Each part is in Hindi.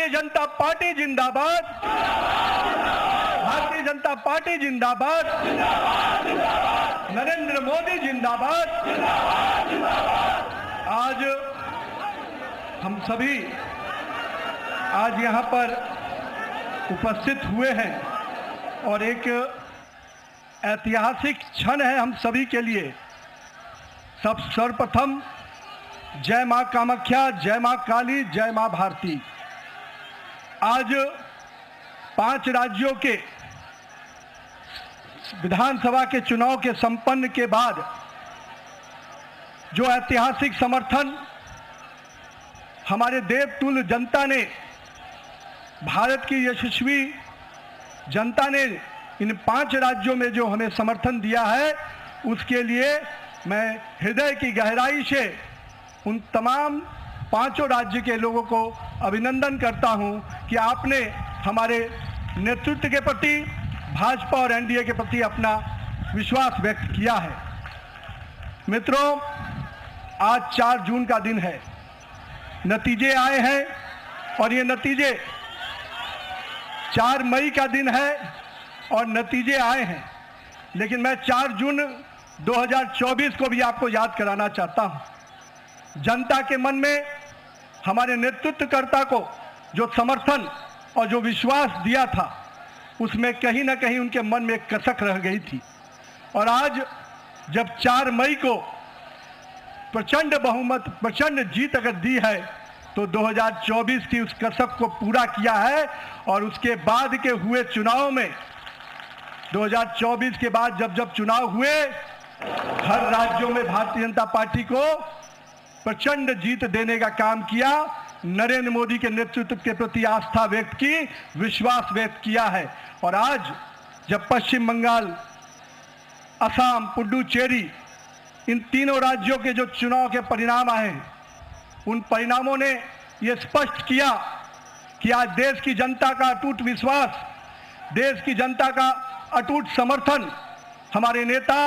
भारतीय जनता पार्टी जिंदाबाद, भारतीय जनता पार्टी जिंदाबाद, नरेंद्र मोदी जिंदाबाद। आज हम सभी आज यहाँ पर उपस्थित हुए हैं और एक ऐतिहासिक क्षण है हम सभी के लिए। सर्वप्रथम जय मां कामाख्या, जय मां काली, जय मां भारती। आज 5 राज्यों के विधानसभा के चुनाव के संपन्न के बाद जो ऐतिहासिक समर्थन हमारे देवतुल्य जनता ने, भारत की यशस्वी जनता ने इन 5 राज्यों में जो हमें समर्थन दिया है, उसके लिए मैं हृदय की गहराई से उन तमाम 5 राज्य के लोगों को अभिनंदन करता हूं कि आपने हमारे नेतृत्व के प्रति, भाजपा और एनडीए के प्रति अपना विश्वास व्यक्त किया है। मित्रों, आज 4 जून का दिन है, नतीजे आए हैं और ये नतीजे 4 मई का दिन है और नतीजे आए हैं। लेकिन मैं 4 जून 2024 को भी आपको याद कराना चाहता हूं। जनता के मन में हमारे नेतृत्वकर्ता को जो समर्थन और जो विश्वास दिया था, उसमें कहीं ना कहीं उनके मन में एक कसक रह गई थी। और आज जब 4 मई को प्रचंड बहुमत, प्रचंड जीत अगर दी है, तो 2024 की उस कसक को पूरा किया है। और उसके बाद के हुए चुनाव में, 2024 के बाद जब चुनाव हुए, हर राज्यों में भारतीय जनता पार्टी को प्रचंड जीत देने का काम किया। नरेंद्र मोदी के नेतृत्व के प्रति आस्था व्यक्त की, विश्वास व्यक्त किया है। और आज जब पश्चिम बंगाल, असम, पुडुचेरी, इन तीनों राज्यों के जो चुनाव के परिणाम आए, उन परिणामों ने यह स्पष्ट किया कि आज देश की जनता का अटूट विश्वास, देश की जनता का अटूट समर्थन हमारे नेता,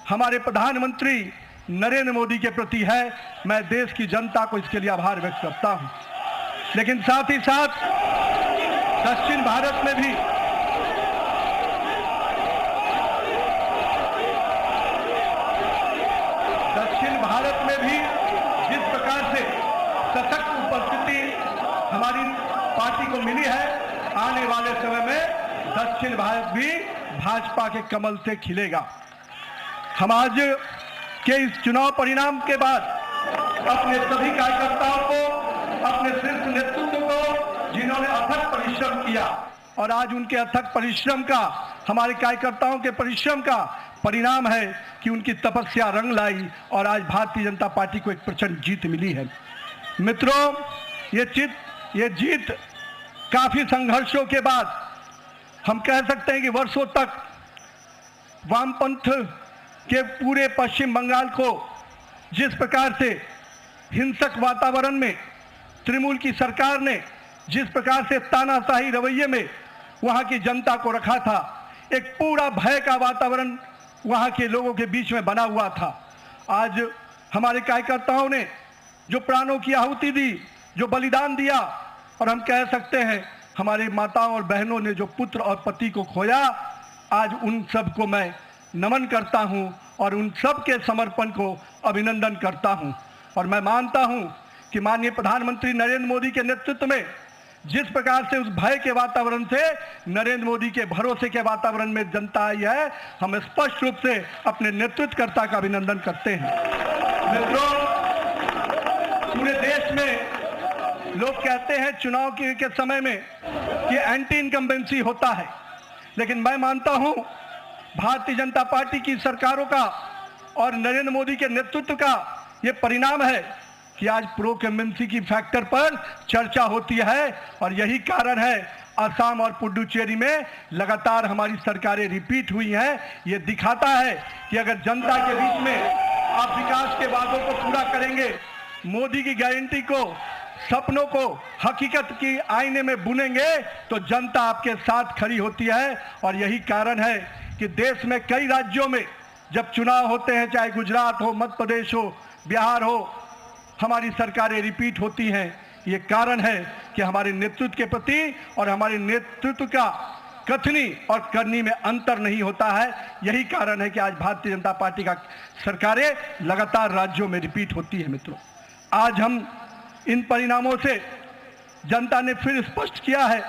हमारे प्रधानमंत्री नरेंद्र मोदी के प्रति है। मैं देश की जनता को इसके लिए आभार व्यक्त करता हूं। लेकिन साथ ही साथ दक्षिण भारत में भी जिस प्रकार से सशक्त उपस्थिति हमारी पार्टी को मिली है, आने वाले समय में दक्षिण भारत भी भाजपा के कमल से खिलेगा। हम आज के इस चुनाव परिणाम के बाद अपने सभी कार्यकर्ताओं को, अपने शीर्ष नेतृत्व को, जिन्होंने अथक परिश्रम किया, और आज उनके अथक परिश्रम का, हमारे कार्यकर्ताओं के परिश्रम का परिणाम है कि उनकी तपस्या रंग लाई और आज भारतीय जनता पार्टी को एक प्रचंड जीत मिली है। मित्रों, ये जीत काफी संघर्षों के बाद, हम कह सकते हैं कि वर्षों तक वामपंथ के पूरे पश्चिम बंगाल को जिस प्रकार से हिंसक वातावरण में तृणमूल की सरकार ने जिस प्रकार से तानाशाही रवैये में वहां की जनता को रखा था, एक पूरा भय का वातावरण वहां के लोगों के बीच में बना हुआ था। आज हमारे कार्यकर्ताओं ने जो प्राणों की आहुति दी, जो बलिदान दिया, और हम कह सकते हैं हमारे माताओं और बहनों ने जो पुत्र और पति को खोया, आज उन सब को मैं नमन करता हूं और उन सब के समर्पण को अभिनंदन करता हूं। और मैं मानता हूं कि माननीय प्रधानमंत्री नरेंद्र मोदी के नेतृत्व में जिस प्रकार से उस भय के वातावरण से नरेंद्र मोदी के भरोसे के वातावरण में जनता आई है, हम स्पष्ट रूप से अपने नेतृत्वकर्ता का अभिनंदन करते हैं। मित्रों, पूरे देश में लोग कहते हैं चुनाव के समय में कि एंटी इनकम्बेंसी होता है, लेकिन मैं मानता हूं भारतीय जनता पार्टी की सरकारों का और नरेंद्र मोदी के नेतृत्व का ये परिणाम है कि आज प्रो इनकम्बेंसी की फैक्टर पर चर्चा होती है। और यही कारण है असम और पुडुचेरी में लगातार हमारी सरकारें रिपीट हुई हैं। ये दिखाता है कि अगर जनता के बीच में आप विकास के वादों को पूरा करेंगे, मोदी की गारंटी को, सपनों को हकीकत की आईने में बुनेंगे, तो जनता आपके साथ खड़ी होती है। और यही कारण है कि देश में कई राज्यों में जब चुनाव होते हैं, चाहे गुजरात हो, मध्य प्रदेश हो, बिहार हो, हमारी सरकारें रिपीट होती हैं। ये कारण है कि हमारे नेतृत्व के प्रति और हमारे नेतृत्व का कथनी और करनी में अंतर नहीं होता है। यही कारण है कि आज भारतीय जनता पार्टी का सरकारें लगातार राज्यों में रिपीट होती है। मित्रों, आज हम इन परिणामों से जनता ने फिर स्पष्ट किया है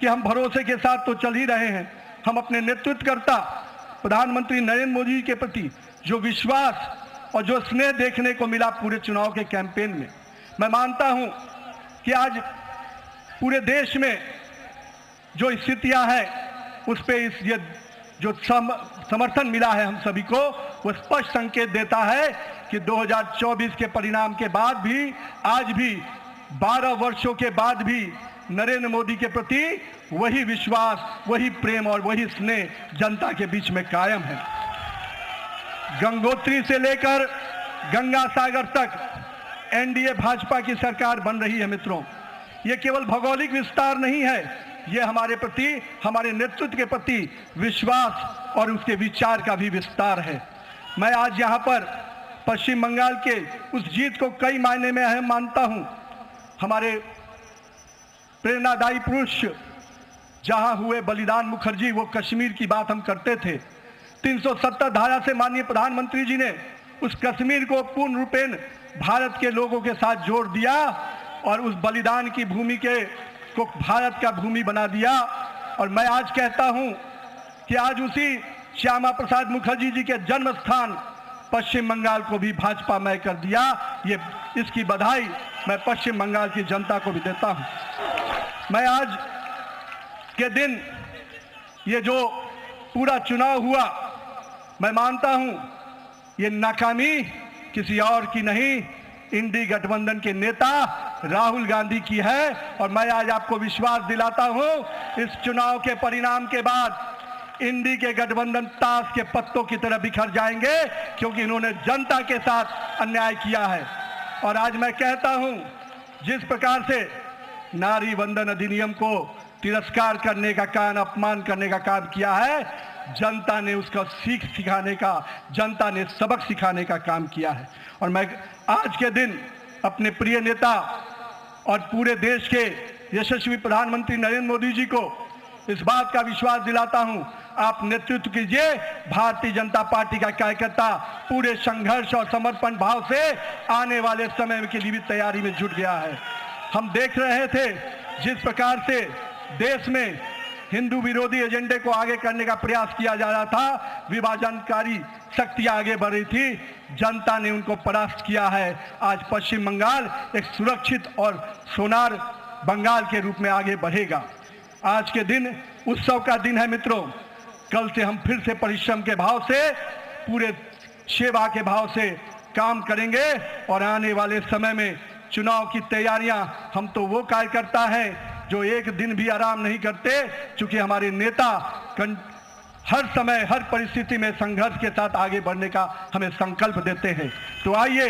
कि हम भरोसे के साथ तो चल ही रहे हैं। हम अपने नेतृत्वकर्ता प्रधानमंत्री नरेंद्र मोदी के प्रति जो विश्वास और जो स्नेह देखने को मिला पूरे चुनाव के कैंपेन में, मैं मानता हूं कि आज पूरे देश में जो स्थितियां हैं उस पे ये जो समर्थन मिला है हम सभी को, वो स्पष्ट संकेत देता है कि 2024 के परिणाम के बाद भी, आज भी 12 वर्षों के बाद भी नरेंद्र मोदी के प्रति वही विश्वास, वही प्रेम और वही स्नेह जनता के बीच में कायम है। गंगोत्री से लेकर गंगा सागर तक एनडीए भाजपा की सरकार बन रही है। मित्रों, ये केवल भौगोलिक विस्तार नहीं है, ये हमारे प्रति, हमारे नेतृत्व के प्रति विश्वास और उसके विचार का भी विस्तार है। मैं आज यहाँ पर पश्चिम बंगाल के उस जीत को कई मायने में अहम मानता हूँ। हमारे प्रेरणादायी पुरुष जहाँ हुए बलिदान मुखर्जी, वो कश्मीर की बात हम करते थे। 370 धारा से माननीय प्रधानमंत्री जी ने उस कश्मीर को पूर्ण रूपेण भारत के लोगों के साथ जोड़ दिया और उस बलिदान की भूमि को भारत का भूमि बना दिया। और मैं आज कहता हूं कि आज उसी श्यामा प्रसाद मुखर्जी जी के जन्म स्थान पश्चिम बंगाल को भी भाजपा मय कर दिया। ये इसकी बधाई मैं पश्चिम बंगाल की जनता को भी देता हूं। मैं आज के दिन ये जो पूरा चुनाव हुआ, मैं मानता हूं ये नाकामी किसी और की नहीं, इंडी गठबंधन के नेता राहुल गांधी की है। और मैं आज आपको विश्वास दिलाता हूं, इस चुनाव के परिणाम के बाद इंडी के गठबंधन ताश के पत्तों की तरह बिखर जाएंगे, क्योंकि इन्होंने जनता के साथ अन्याय किया है। और आज मैं कहता हूं, जिस प्रकार से नारी वंदन अधिनियम को तिरस्कार करने का काम, अपमान करने का काम किया है, जनता ने उसका सीख सिखाने का, जनता ने सबक सिखाने का काम किया है। और मैं आज के दिन अपने प्रिय नेता और पूरे देश के यशस्वी प्रधानमंत्री नरेंद्र मोदी जी को इस बात का विश्वास दिलाता हूं, आप नेतृत्व कीजिए। भारतीय जनता पार्टी का कार्यकर्ता पूरे संघर्ष और समर्पण भाव से आने वाले समय के लिए भी तैयारी में जुट गया है। हम देख रहे थे जिस प्रकार से देश में हिंदू विरोधी एजेंडे को आगे करने का प्रयास किया जा रहा था, विभाजनकारी शक्तियां आगे बढ़ रही थी, जनता ने उनको परास्त किया है। आज पश्चिम बंगाल एक सुरक्षित और सोनार बंगाल के रूप में आगे बढ़ेगा। आज के दिन उत्सव का दिन है मित्रों। कल से हम फिर से परिश्रम के भाव से, पूरे सेवा के भाव से काम करेंगे और आने वाले समय में चुनाव की तैयारियां, हम तो वो कार्यकर्ता हैं जो एक दिन भी आराम नहीं करते, क्योंकि हमारे नेता हर समय, हर परिस्थिति में संघर्ष के साथ आगे बढ़ने का हमें संकल्प देते हैं। तो आइए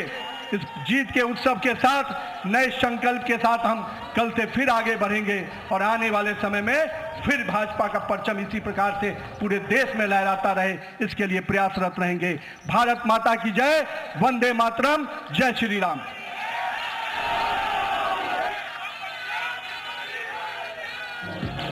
इस जीत के उत्सव के साथ, नए संकल्प के साथ हम कल से फिर आगे बढ़ेंगे और आने वाले समय में फिर भाजपा का परचम इसी प्रकार से पूरे देश में लहराता रहे, इसके लिए प्रयासरत रहेंगे। भारत माता की जय, वंदे मातरम, जय श्री राम।